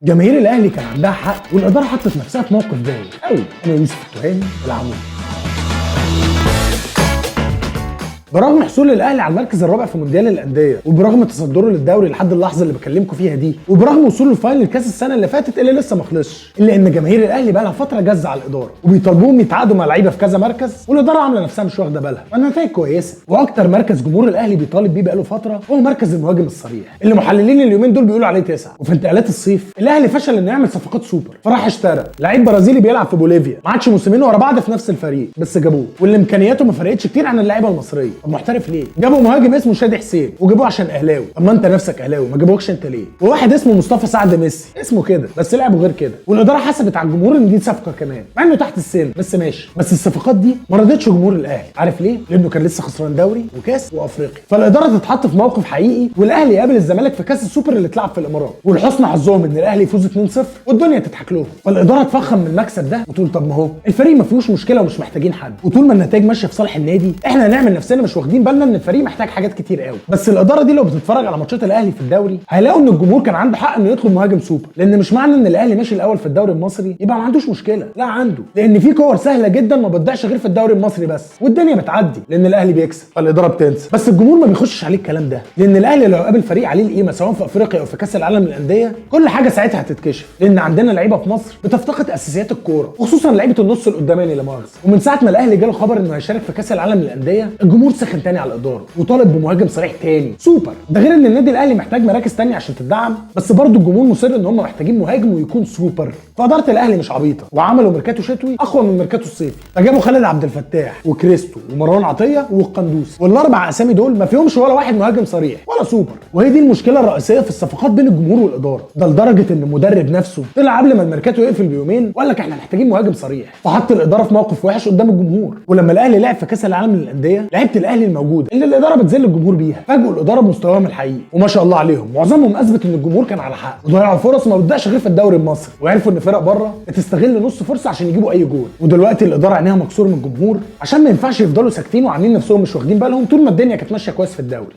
جماهير الاهلي كان عندها حق والاداره حطت نفسها في موقف باين قوي. انا يوسف التهامي العمود. برغم حصول الاهلي على المركز الرابع في مونديال الانديه، وبرغم تصدره للدوري لحد اللحظه اللي بكلمكم فيها دي، وبرغم وصوله لفاينل كاس السنه اللي فاتت اللي لسه ما خلصش، الا ان جماهير الاهلي بقى لها فتره جازه على الاداره وبيطالبوهم يتعاقدوا مع لعيبه في كذا مركز، والاداره عامله نفسها مش واخده بالها، والنتائج كويسه. واكتر مركز جمهور الاهلي بيطالب بيه بقاله فتره هو مركز المهاجم الصريح، اللي محللين اليومين دول بيقولوا عليه 9. وفي انتقالات الصيف الاهلي فشل انه يعمل صفقات سوبر، فراح اشترى لعيب برازيلي بيلعب في بوليفيا، ما عادش موسمين ورا بعض في نفس الفريق، بس جابوه واللي امكانياته ما فرقتش كتير عن اللعيبه المصريه. طب محترف ليه؟ جابوا مهاجم اسمه شادي حسين وجابوه عشان اهلاوي. طب ما انت نفسك اهلاوي، ما جابوكش انت ليه؟ وواحد اسمه مصطفى سعد ميسي، اسمه كده بس لعبه غير كده، والاداره حسبت على الجمهور ان دي صفقه كمان مع انه تحت السن، بس ماشي. بس الصفقات دي ما رضتش جمهور الاهلي، عارف ليه؟ لانه كان لسه خسران دوري وكاس وافريقيا، فالاداره تتحط في موقف حقيقي والاهلي يقابل الزمالك في كاس السوبر اللي اتلعب في الامارات، ولحسن حظهم ان الاهلي يفوز 2-0 والدنيا تضحك لهم، فالاداره تفخم من المكسب ده وتقول طب ما هو الفريق ما فيهوش مشكله ومش محتاجين حد، وطول ما النتائج ماشيه في صالح النادي احنا هنعمل نفسنا مش واخدين بالنا ان الفريق محتاج حاجات كتير قوي. بس الاداره دي لو بتتفرج على ماتشات الاهلي في الدوري هيلاقوا ان الجمهور كان عنده حق انه يطلب مهاجم سوبر، لان مش معنى ان الاهلي ماشي الاول في الدوري المصري يبقى ما عندوش مشكله، لا عنده، لان في كور سهله جدا ما بتضيعش غير في الدوري المصري بس، والدنيا بتعدي لان الاهلي بيكسب، فالاداره بتنسى. بس الجمهور ما بيخشش عليه الكلام ده، لان الاهلي لو قابل فريق عليه القيمه سواء في افريقيا او في كاس العالم للانديه كل حاجه ساعتها هتتكشف، لان عندنا لعيبه في مصر بتفتقد اساسيات الكوره، وخصوصا لعيبه النص القداماني لا مؤاخذه. ومن ساعه ما الاهلي جاله خبر انه هيشارك في كاس العالم للانديه الجمهور سخن تاني على الاداره وطالب بمهاجم صريح تاني سوبر. ده غير ان النادي الاهلي محتاج مراكز تانية عشان تدعم، بس برضه الجمهور مصر ان هم محتاجين مهاجم ويكون سوبر. فاداره الاهلي مش عبيطه وعملوا ميركاتو شتوي اقوى من ميركاتو الصيفي، فجابوا خالد عبد الفتاح وكريستو ومروان عطيه والقندوسي، والاربع اسامي دول ما فيهمش ولا واحد مهاجم صريح ولا سوبر. وهي دي المشكله الرئيسيه في الصفقات بين الجمهور والاداره، ده لدرجه ان المدرب نفسه طلع قبل ما الميركاتو يقفل بيومين وقال لك احنا محتاجين مهاجم صريح، فحط الاداره في موقف وحش قدام الجمهور. ولما الاهلي لعب في كاس العالم للانديه لعيبه الاهلي الموجوده اللي الاداره بتذل الجمهور بيها فاجئوا الاداره بمستواهم الحقيقي، وما شاء الله عليهم معظمهم اثبت ان الجمهور كان على حق، وضيعوا فرص ما بتضيعش غير في الدوري المصري، وعرفوا ان فرق بره بتستغل نص فرصه عشان يجيبوا اي جول. ودلوقتي الاداره عينيها مكسور من الجمهور عشان ما ينفعش يفضلوا ساكتين وعاملين نفسهم مش واخدين بالهم طول ما الدنيا كانت ماشيه كويس في الدوري.